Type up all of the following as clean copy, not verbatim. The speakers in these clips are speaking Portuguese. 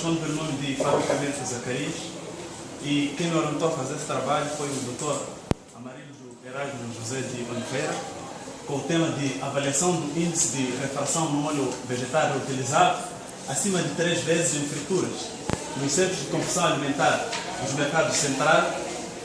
respondo pelo nome de Fábio Cabeça Zacarias e quem me orientou a fazer esse trabalho foi o Dr. Amarildo Erasmo José de Oliveira, com o tema de avaliação do índice de refração no óleo vegetal reutilizado acima de 3 vezes em frituras nos centros de confecção alimentar dos mercados Central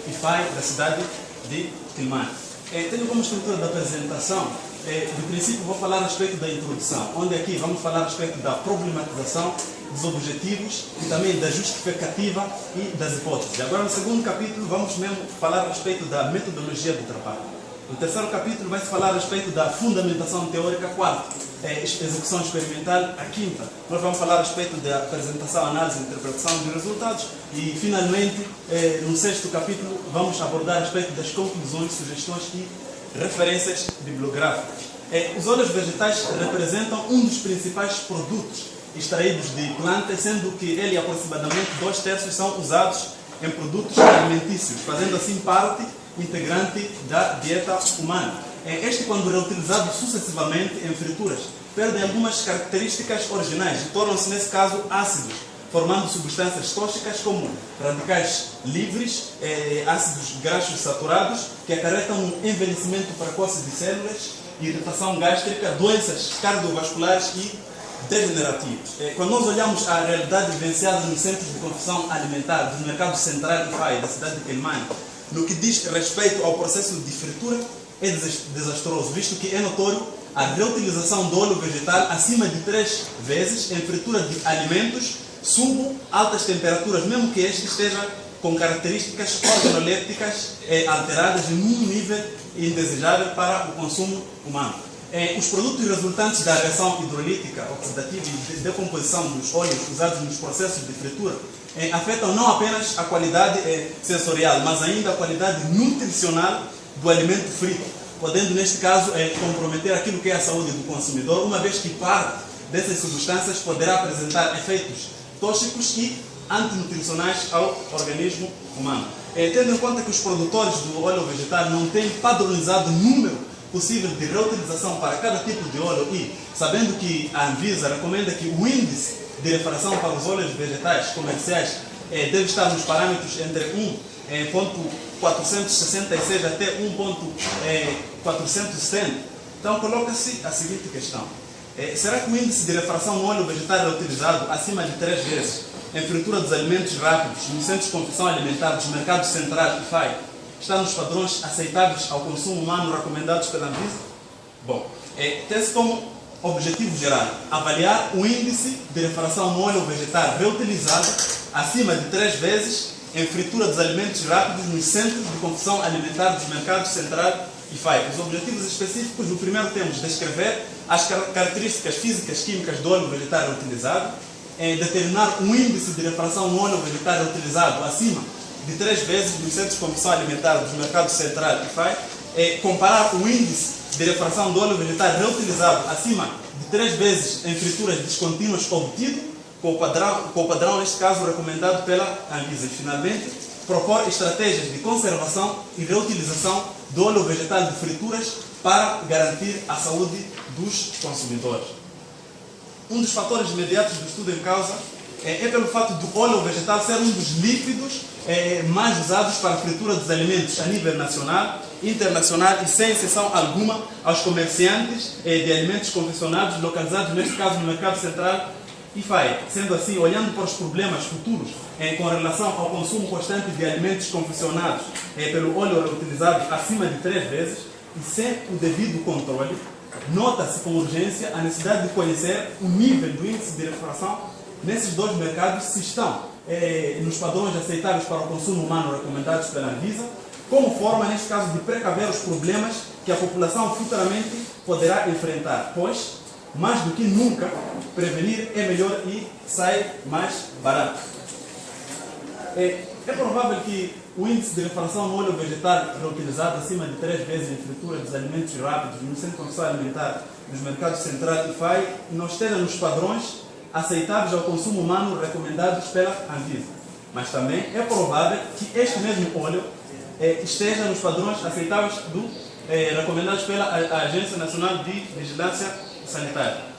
e FAI da cidade de Quelimane. Tenho como estrutura da apresentação, de princípio vou falar a respeito da introdução, onde aqui vamos falar a respeito da problematização dos objetivos e também da justificativa e das hipóteses. Agora no segundo capítulo vamos mesmo falar a respeito da metodologia do trabalho. No terceiro capítulo vai-se falar a respeito da fundamentação teórica. Quarto, execução experimental. A quinta, nós vamos falar a respeito da apresentação, análise e interpretação de resultados. E, finalmente, no sexto capítulo, vamos abordar a respeito das conclusões, sugestões e referências bibliográficas. Os óleos vegetais representam um dos principais produtos extraídos de plantas, sendo que ele, aproximadamente 2/3 são usados em produtos alimentícios, fazendo assim parte integrante da dieta humana. Este, quando reutilizado sucessivamente em frituras, perdem algumas características originais e tornam-se, nesse caso, ácidos, formando substâncias tóxicas como radicais livres, ácidos graxos saturados, que acarretam um envelhecimento precoce de células, irritação gástrica, doenças cardiovasculares e degenerativas. Quando nós olhamos a realidade vivenciada nos centros de confecção alimentar dos mercados Central e FAI da cidade de Quelimane, no que diz respeito ao processo de fritura, é desastroso, visto que é notório a reutilização do óleo vegetal acima de 3 vezes em fritura de alimentos sob altas temperaturas, mesmo que este esteja com características organolépticas alteradas em um nível indesejável para o consumo humano. Os produtos resultantes da reação hidrolítica, oxidativa e de decomposição dos óleos usados nos processos de fritura afetam não apenas a qualidade sensorial, mas ainda a qualidade nutricional do alimento frito, podendo, neste caso, comprometer aquilo que é a saúde do consumidor, uma vez que parte dessas substâncias poderá apresentar efeitos tóxicos e antinutricionais ao organismo humano. Tendo em conta que os produtores do óleo vegetal não têm padronizado o número possível de reutilização para cada tipo de óleo e sabendo que a Anvisa recomenda que o índice de refração para os óleos vegetais comerciais deve estar nos parâmetros entre 1.466 até 1.470, então coloca-se a seguinte questão. Será que o índice de refração no óleo vegetal reutilizado acima de 3 vezes em fritura dos alimentos rápidos nos centros de confecção alimentar dos mercados Central e FAI está nos padrões aceitáveis ao consumo humano recomendados pela Anvisa? Bom, tem-se como objetivo geral avaliar o índice de refração no óleo vegetal reutilizado acima de 3 vezes em fritura dos alimentos rápidos nos centros de confecção alimentar dos mercados Central e FAI. Os objetivos específicos, no primeiro temos descrever as características físicas químicas do óleo vegetal reutilizado, determinar um índice de refração no óleo vegetal reutilizado acima de 3 vezes nos centros de confecção alimentar dos mercados Central e FAI, comparar o índice de refração do óleo vegetal reutilizado acima de 3 vezes em frituras descontínuas obtido com o padrão, neste caso, recomendado pela Anvisa. E, finalmente, propor estratégias de conservação e reutilização do óleo vegetal de frituras para garantir a saúde dos consumidores. Um dos fatores imediatos do estudo em causa é pelo fato do óleo vegetal ser um dos líquidos mais usados para a fritura dos alimentos a nível nacional, internacional e sem exceção alguma aos comerciantes de alimentos confeccionados localizados, neste caso, no mercado Central e FAI. Sendo assim, olhando para os problemas futuros com relação ao consumo constante de alimentos confeccionados pelo óleo reutilizado acima de 3 vezes e sem o devido controle, nota-se com urgência a necessidade de conhecer o nível do índice de refração nesses dois mercados, se estão nos padrões aceitáveis para o consumo humano recomendados pela Anvisa, como forma, neste caso, de precaver os problemas que a população futuramente poderá enfrentar, pois, mais do que nunca, prevenir é melhor e sai mais barato. É provável que o índice de refração no óleo vegetal reutilizado acima de 3 vezes em fritura dos alimentos rápidos no centro de confecção alimentar dos mercados Central e FAI não esteja nos padrões aceitáveis ao consumo humano recomendados pela Anvisa. Mas também é provável que este mesmo óleo esteja nos padrões aceitáveis recomendados pela Agência Nacional de Vigilância Sanitária.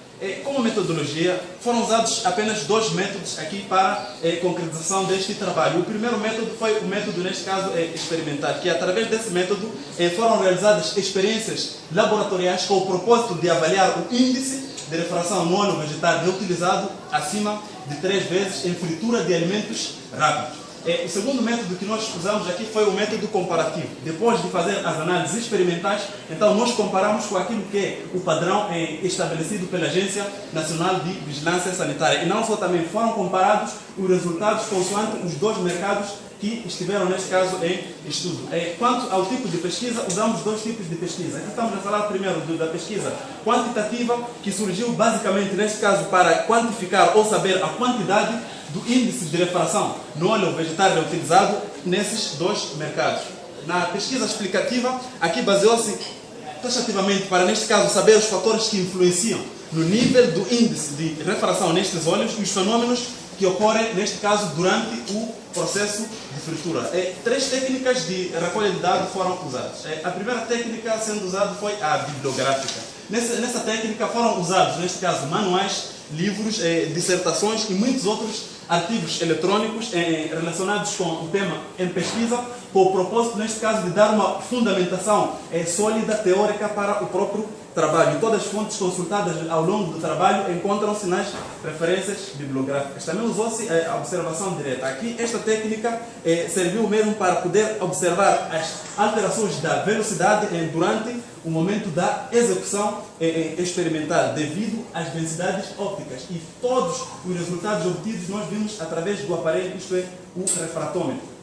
Como metodologia, foram usados apenas 2 métodos aqui para concretização deste trabalho. O primeiro método foi o método, neste caso, experimental, que através desse método foram realizadas experiências laboratoriais com o propósito de avaliar o índice de refração no óleo vegetal reutilizado acima de 3 vezes em fritura de alimentos rápidos. O segundo método que nós usamos aqui foi o método comparativo. Depois de fazer as análises experimentais, então nós comparamos com aquilo que é o padrão estabelecido pela Agência Nacional de Vigilância Sanitária. E não só também foram comparados os resultados consoante os 2 mercados que estiveram, neste caso, em estudo. Quanto ao tipo de pesquisa, usamos 2 tipos de pesquisa. Aqui estamos a falar primeiro da pesquisa quantitativa, que surgiu basicamente, neste caso, para quantificar ou saber a quantidade do índice de refração no óleo vegetal reutilizado nesses 2 mercados. Na pesquisa explicativa, aqui baseou-se taxativamente para, neste caso, saber os fatores que influenciam no nível do índice de refração nestes óleos e os fenômenos que ocorrem, neste caso, durante o processo de fritura. 3 técnicas de recolha de dados foram usadas. A primeira técnica sendo usada foi a bibliográfica. Nessa técnica foram usados, neste caso, manuais, livros, dissertações e muitos outros artigos eletrônicos relacionados com o tema em pesquisa, com o propósito, neste caso, de dar uma fundamentação sólida, teórica para o próprio trabalho. Todas as fontes consultadas ao longo do trabalho encontram-se nas referências bibliográficas. Também usou-se a observação direta. Aqui, esta técnica serviu mesmo para poder observar as alterações da velocidade durante o momento da execução experimental, devido às densidades ópticas. E todos os resultados obtidos nós vimos através do aparelho, isto é, o refratômetro.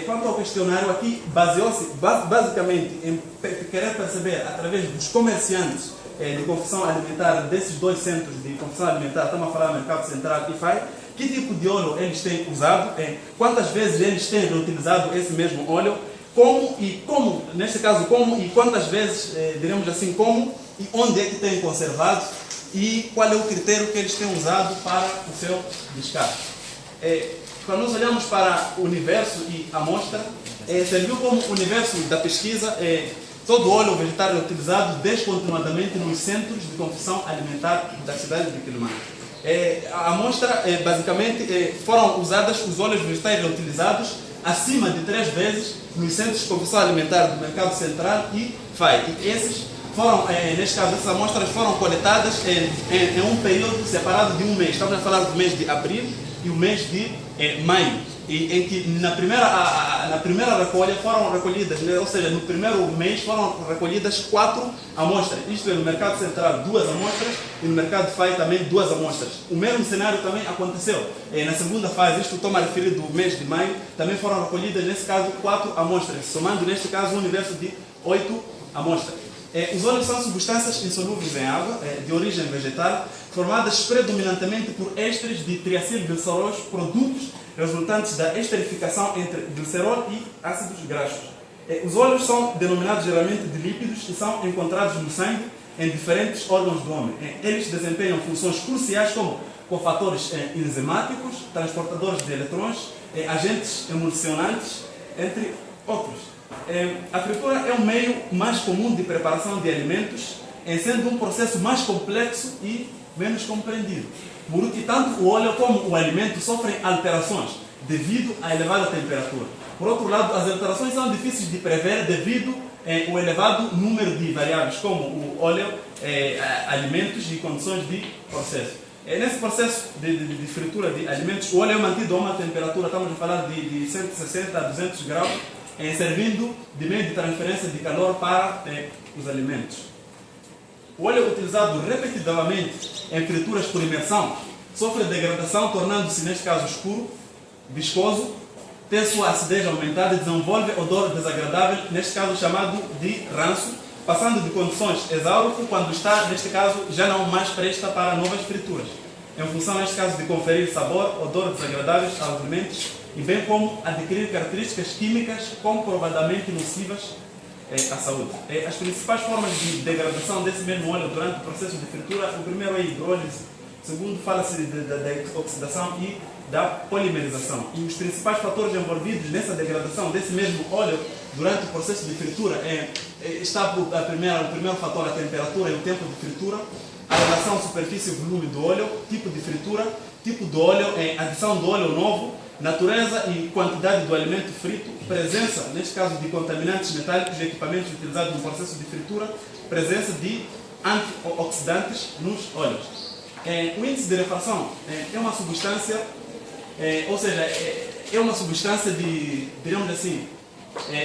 Quanto ao questionário, aqui baseou-se basicamente em querer perceber, através dos comerciantes de confecção alimentar, desses 2 centros de confecção alimentar, estamos a falar Mercado Central e FAI, que tipo de óleo eles têm usado, quantas vezes eles têm reutilizado esse mesmo óleo, como, neste caso, como e quantas vezes, diremos assim, como e onde é que têm conservado e qual é o critério que eles têm usado para o seu descarte. Quando nós olhamos para o universo e a amostra, serviu como universo da pesquisa todo o óleo vegetal utilizado descontinuadamente nos centros de confecção alimentar da cidade de Quelimane. A amostra, basicamente, foram usadas os óleos vegetais reutilizados acima de 3 vezes nos centros de confecção alimentar do Mercado Central e FAI. E esses foram, neste caso, essas amostras foram coletadas em um período separado de um mês. Estamos a falar do mês de abril e o mês de maio, em que na primeira recolha foram recolhidas, ou seja, no primeiro mês foram recolhidas 4 amostras, isto é, no Mercado Central 2 amostras e no Mercado FAI também 2 amostras. O mesmo cenário também aconteceu na segunda fase, isto estou a referir do mês de maio, também foram recolhidas, nesse caso, 4 amostras, somando, neste caso, um universo de 8 amostras. Os óleos são substâncias insolúveis em água, de origem vegetal, formadas predominantemente por ésteres de triacilgliceróis, produtos resultantes da esterificação entre glicerol e ácidos graxos. Os óleos são denominados geralmente de lípidos e são encontrados no sangue em diferentes órgãos do homem. Eles desempenham funções cruciais como cofatores enzimáticos, transportadores de eletrões, agentes emulsionantes, entre outros. A fritura é um meio mais comum de preparação de alimentos, sendo um processo mais complexo e menos compreendido. Por que tanto o óleo como o alimento sofrem alterações devido à elevada temperatura. Por outro lado, as alterações são difíceis de prever devido ao elevado número de variáveis, como o óleo, alimentos e condições de processo. Nesse processo de fritura de alimentos, o óleo é mantido a uma temperatura, estamos a falar de 160 a 200 graus, servindo de meio de transferência de calor para os alimentos. O óleo utilizado repetidamente em frituras por imersão sofre degradação, tornando-se, neste caso, escuro, viscoso, tem sua acidez aumentada e desenvolve odor desagradável, neste caso chamado de ranço, passando de condições exauro quando está, neste caso, já não mais presta para novas frituras, em função, neste caso, de conferir sabor, odor desagradáveis aos alimentos e bem como adquirir características químicas comprovadamente nocivas à saúde. As principais formas de degradação desse mesmo óleo durante o processo de fritura, o primeiro é a hidrólise, o segundo fala-se da oxidação e da polimerização. E os principais fatores envolvidos nessa degradação desse mesmo óleo durante o processo de fritura está o primeiro fator, a temperatura e o tempo de fritura, a relação superfície-volume do óleo, tipo de fritura, tipo de óleo, adição do óleo novo, natureza e quantidade do alimento frito, presença, neste caso, de contaminantes metálicos e equipamentos utilizados no processo de fritura, presença de antioxidantes nos óleos. O índice de refração é uma substância, ou seja, é uma substância de, digamos assim,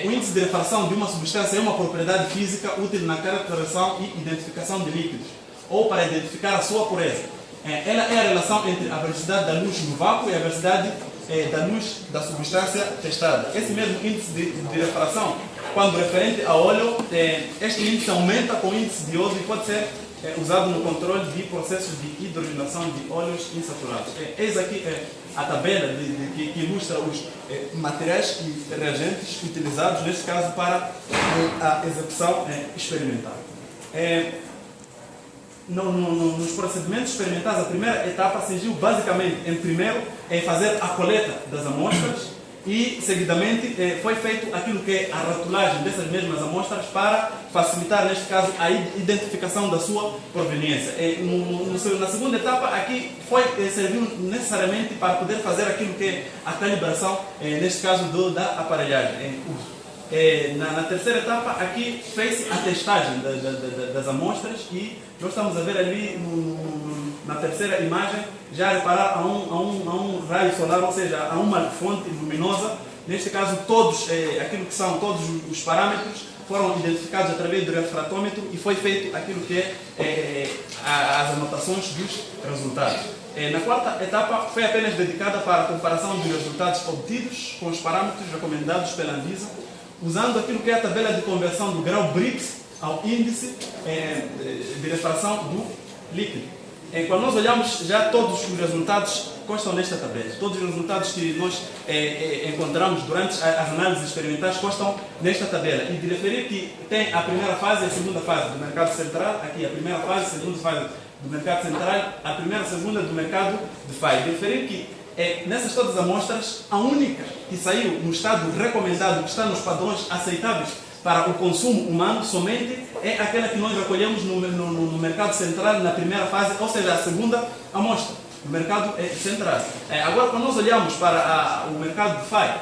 o índice de refração de uma substância é uma propriedade física útil na caracterização e identificação de líquidos, ou para identificar a sua pureza. Ela é a relação entre a velocidade da luz no vácuo e a velocidade da luz da substância testada. Esse mesmo índice de refração, quando referente ao óleo, este índice aumenta com o índice de uso e pode ser usado no controle de processos de hidrogenação de óleos insaturados. Eis aqui a tabela que ilustra os materiais e reagentes utilizados, neste caso, para a execução experimental. Nos procedimentos experimentais, a primeira etapa surgiu basicamente, em fazer a coleta das amostras e, seguidamente, foi feito aquilo que é a rotulagem dessas mesmas amostras para facilitar, neste caso, a identificação da sua proveniência. Na segunda etapa, aqui serviu necessariamente para poder fazer aquilo que é a calibração, neste caso, da aparelhagem. Na terceira etapa, aqui fez a testagem das amostras e nós estamos a ver ali na terceira imagem, já reparar a um raio solar, ou seja, a uma fonte luminosa. Neste caso, aquilo que são todos os parâmetros foram identificados através do refratômetro e foi feito aquilo que é as anotações dos resultados. Na quarta etapa, foi apenas dedicada para a comparação dos resultados obtidos com os parâmetros recomendados pela Anvisa, usando aquilo que é a tabela de conversão do grau Brix ao índice de refração do líquido. Quando nós olhamos, já todos os resultados constam nesta tabela. Todos os resultados que nós encontramos durante as análises experimentais constam nesta tabela. E de referir que tem a primeira fase e a segunda fase do mercado central, aqui a primeira fase e a segunda fase do mercado central, a primeira e a segunda do mercado de FAI. De referir que nessas todas as amostras, a única que saiu no estado recomendado, que está nos padrões aceitáveis para o consumo humano, somente é aquela que nós recolhemos no mercado central na primeira fase, ou seja, a segunda amostra, no mercado central. Agora, quando nós olhamos para o mercado de FAI,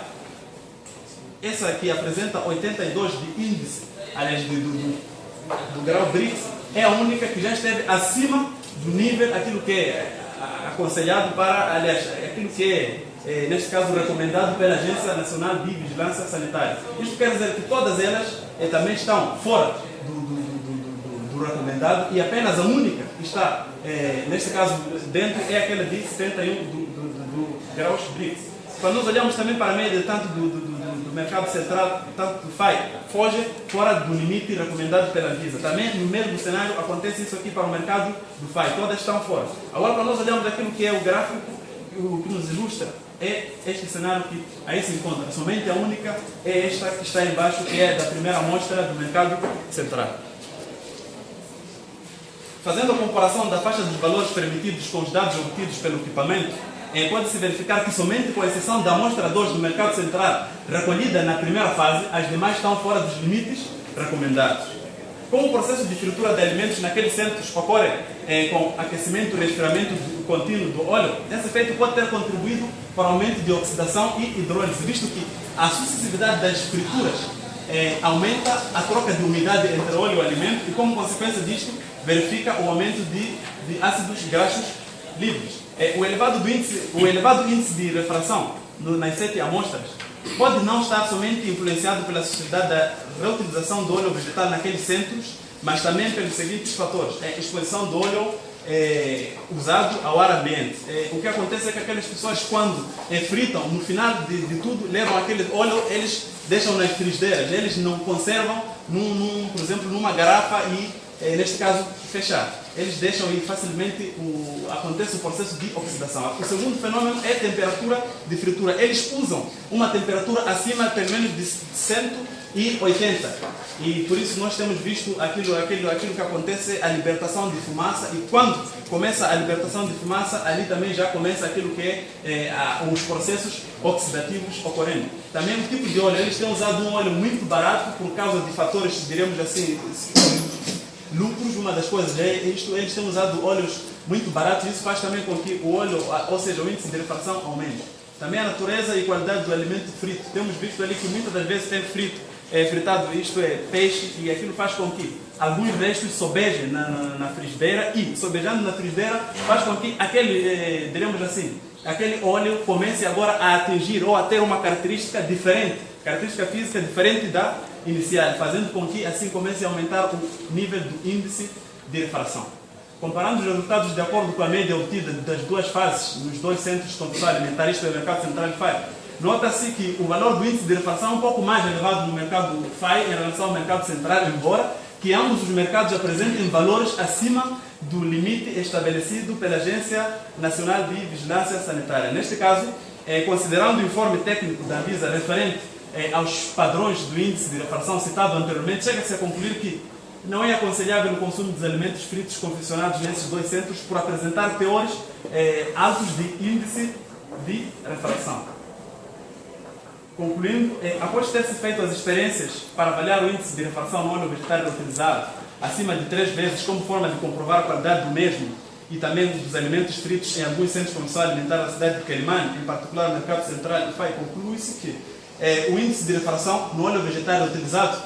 essa aqui apresenta 82 de índice, aliás, do grau Brix, é a única que já esteve acima do nível, aquilo que é aconselhado para, aliás, aquilo que é, neste caso, recomendado pela Agência Nacional de Vigilância Sanitária. Isto quer dizer que todas elas também estão fora do recomendado e apenas a única que está, neste caso, dentro é aquela de 71 do graus Brix. Quando nós olhamos também para a média tanto do mercado central, tanto do FAI, foge fora do limite recomendado pela Anvisa. Também no mesmo cenário acontece isso aqui para o mercado do FAI, todas estão fora. Agora, quando nós olhamos aquilo que é o gráfico, o que nos ilustra é este cenário que aí se encontra. Somente a única é esta que está embaixo, que é da primeira amostra do mercado central. Fazendo a comparação da faixa dos valores permitidos com os dados obtidos pelo equipamento, pode-se verificar que somente com exceção da amostra 2 do mercado central recolhida na primeira fase, as demais estão fora dos limites recomendados. Como o processo de fritura de alimentos naqueles centros ocorre com aquecimento e resfriamento contínuo do óleo, esse efeito pode ter contribuído para o aumento de oxidação e hidrólise, visto que a sucessividade das frituras aumenta a troca de umidade entre óleo e alimento e, como consequência disto, verifica o aumento de ácidos graxos livres. O elevado índice de refração nas 7 amostras pode não estar somente influenciado pela sociedade da reutilização do óleo vegetal naqueles centros, mas também pelos seguintes fatores: exposição do óleo usado ao ar ambiente. O que acontece é que aquelas pessoas, quando fritam, no final de tudo, levam aquele óleo, eles deixam nas frigideiras, eles não conservam, por exemplo, numa garrafa e, neste caso, fechar. Eles deixam e facilmente acontece o processo de oxidação. O segundo fenômeno é a temperatura de fritura. Eles usam uma temperatura acima, pelo menos, de 180. E por isso nós temos visto aquilo que acontece, a libertação de fumaça. E quando começa a libertação de fumaça, ali também já começa aquilo que é os processos oxidativos ocorrendo. Também o tipo de óleo, eles têm usado um óleo muito barato por causa de fatores, diríamos assim, lucros. Uma das coisas é isto, eles têm usado óleos muito baratos, isso faz também com que o óleo, ou seja, o índice de refração aumente. Também a natureza e qualidade do alimento frito. Temos visto ali que muitas das vezes tem fritado, isto é, peixe, e aquilo faz com que alguns restos sobejem na frigideira, e sobejando na frigideira faz com que aquele, diremos assim, aquele óleo comece agora a atingir ou a ter uma característica diferente, característica física diferente da inicial, fazendo com que assim comece a aumentar o nível do índice de refração. Comparando os resultados de acordo com a média obtida das duas fases nos dois centros de produção alimentar, isto é, o mercado central e FAI, nota-se que o valor do índice de refração é um pouco mais elevado no mercado FAI em relação ao mercado central, embora que ambos os mercados apresentem valores acima do limite estabelecido pela Agência Nacional de Vigilância Sanitária. Neste caso, considerando o informe técnico da Anvisa referente aos padrões do índice de refração citado anteriormente, chega-se a concluir que não é aconselhável o consumo dos alimentos fritos confeccionados nesses dois centros por apresentar teores altos de índice de refração. Concluindo, após ter-se feito as experiências para avaliar o índice de refração no óleo vegetal utilizado acima de 3 vezes como forma de comprovar a qualidade do mesmo e também dos alimentos fritos em alguns centros de produção alimentar da cidade de Quelimane, em particular no mercado central, conclui-se que o índice de refração no óleo vegetal utilizado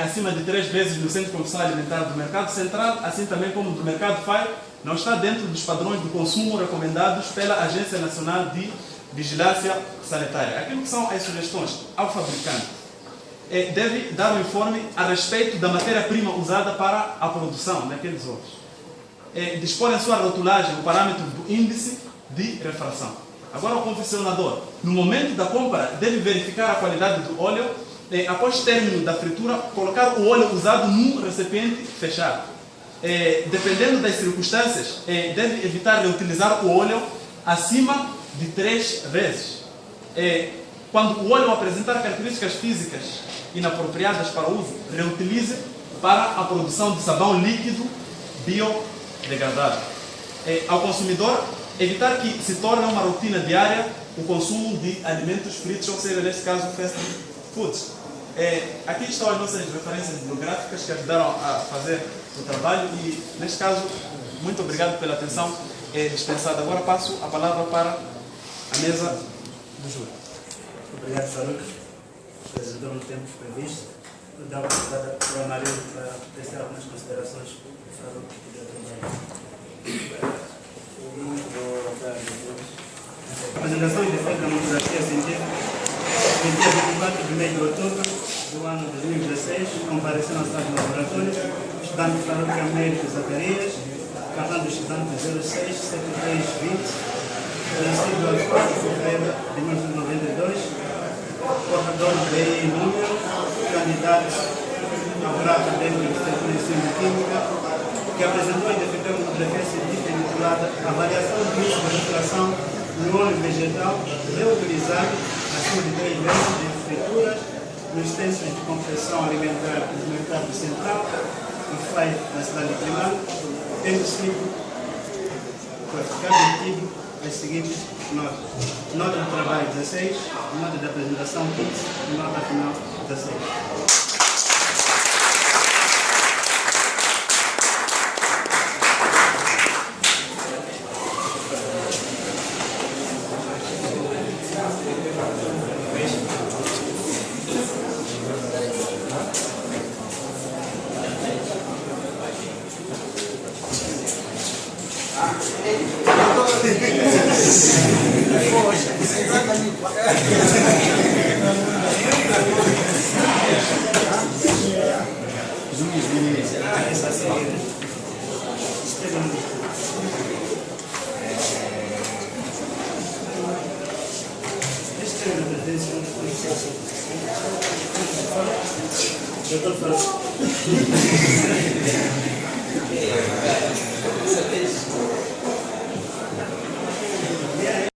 acima de 3 vezes no centro de produção alimentar do mercado central, assim também como do mercado FAI, não está dentro dos padrões de consumo recomendados pela Agência Nacional de Vigilância Sanitária. Aquilo que são as sugestões ao fabricante deve dar um informe a respeito da matéria-prima usada para a produção daqueles óleos. Dispor em sua rotulagem o parâmetro do índice de refração. Agora, o confeccionador, no momento da compra, deve verificar a qualidade do óleo. Após término da fritura, colocar o óleo usado num recipiente fechado. Dependendo das circunstâncias, deve evitar reutilizar o óleo acima de 3 vezes. Quando o óleo apresentar características físicas inapropriadas para o uso, reutilize para a produção de sabão líquido biodegradável. Ao consumidor, evitar que se torne uma rotina diária o consumo de alimentos fritos, ou seja, neste caso, fast foods. Aqui estão as nossas referências bibliográficas que ajudaram a fazer o trabalho e, neste caso, muito obrigado pela atenção dispensada. Agora passo a palavra para a mesa do júri. Obrigado, Faruque. Apresentou no tempo previsto. Vou dar a oportunidade para o Amarelo para prestar algumas considerações. Faruque, boa tarde a todos. Apresentação de feita da monografia científica. No dia 24 de mês de outubro do ano 2016, compareceu na sala de laboratório o estudante Faruque Américo Zacarias, cartão do estudante 06-7320, nascido aos 4 de fevereiro de 1992, portador de BI número, candidato ao grau acadêmico de Ciência de Química, que apresentou e defendeu uma monografia científica intitulada Avaliação do índice de refração no óleo vegetal reutilizado acima de 3 vezes de frituras nos centros de confecção alimentar do mercado central e FAI na cidade de Quelimane, tendo sido obtido as seguintes notas. Nota do trabalho 16, nota da apresentação 15 e nota final 16. Doutor